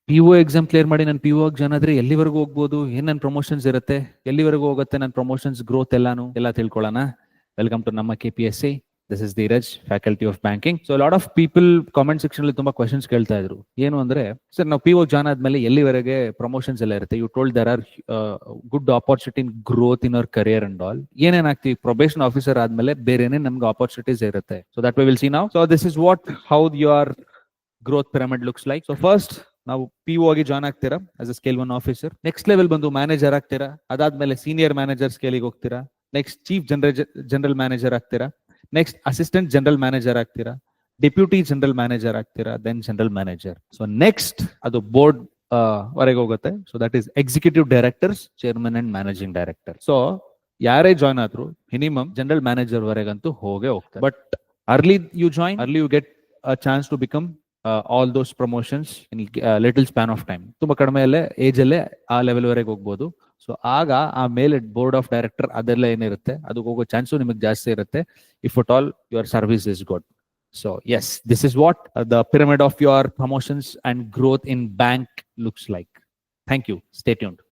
PO exam clear ಮಾಡಿ ನಾನು PO join ಆದ್ರೆ ಎಲ್ಲಿವರೆಗೂ ಹೋಗ್ಬೋದು, ಏನ್ ನನ್ನ ಪ್ರಮೋಷನ್ಸ್ ಇರುತ್ತೆ, ಎಲ್ಲಿವರೆಗೂ ಹೋಗುತ್ತೆ ನನ್ನ ಪ್ರಮೋಷನ್ಸ್ ಗ್ರೋತ್ ಎಲ್ಲ ತಿಳ್ಕೊಳ್ಳೋಣ. ವೆಲ್ಕಮ್ ಟು ನಮ್ಮ KPSC. This is Dheeraj, faculty of banking. So lot of people comment section ಅಲ್ಲಿ ತುಂಬಾ ಕ್ವಶನ್ಸ್ ಕೇಳ್ತಾ ಇದ್ರು. ಏನು ಅಂದ್ರೆ, ಸರ್ ನಾವು PO ಜಾಯ್ನ್ ಆದ್ಮೇಲೆ ಎಲ್ಲಿವರೆಗೆ ಪ್ರಮೋಷನ್ಸ್ ಎಲ್ಲ ಇರುತ್ತೆ? You told there are good opportunity in growth in our career and all. ಏನೇನಾಗ್ತೀವಿ ಪ್ರೊಬೇಷನ್ ಆಫೀಸರ್ ಆದ್ಮೇಲೆ ಬೇರೆನೇ ನಮ್ಗೆ ಆಪರ್ಚುನಿಟೀಸ್ ಇರುತ್ತೆ. So that we will see now. So this is what how your growth pyramid looks like. So first ನಾವು PO ಆಗಿ join ಆಗ್ತೀರಾ as a scale 1 officer. Next level ಬಂದು manager ಆಗ್ತೀರಾ. ಅದಾದ್ಮೇಲೆ ಸೀನಿಯರ್ ಮ್ಯಾನೇಜರ್ ಸ್ಕೇಲಿಗೆ ಹೋಗ್ತೀರಾ. ನೆಕ್ಸ್ಟ್ ಚೀಫ್ ಜನರಲ್ ಮ್ಯಾನೇಜರ್ ಆಗ್ತೀರಾ. Next assistant general manager ಆಗ್ತೀರಾ. ಡೆಪ್ಯೂಟಿ ಜನರಲ್ ಮ್ಯಾನೇಜರ್ ಆಗ್ತೀರಾ. Then general manager. So next ಅದು ಬೋರ್ಡ್ ವರೆಗೆ ಹೋಗುತ್ತೆ. So that is executive directors, chairman and managing director. So ಯಾರೇ ಜಾಯ್ನ್ ಆದ್ರು ಮಿನಿಮಮ್ ಜನರಲ್ ಮ್ಯಾನೇಜರ್ ವರೆಗಂತೂ ಹೋಗೇ ಹೋಗ್ತಾರೆ. But early you join, early you get a chance to become all those promotions in little span of time. ತುಂಬಾ ಕಡಿಮೆ age ಅಲ್ಲೇ ಆ level ವರೆಗೆ ಹೋಗ್ಬೋದು. ಸೊ ಆಗ ಆ ಮೇಲೆ ಬೋರ್ಡ್ ಆಫ್ ಡೈರೆಕ್ಟರ್ ಅದೆಲ್ಲ ಏನಿರುತ್ತೆ ಅದಕ್ಕೆ ಹೋಗೋ ಚಾನ್ಸು ನಿಮಗೆ ಜಾಸ್ತಿ ಇರುತ್ತೆ, if at all your service is good. So yes, this is what the pyramid of your promotions and growth in bank looks like. Thank you. Stay tuned.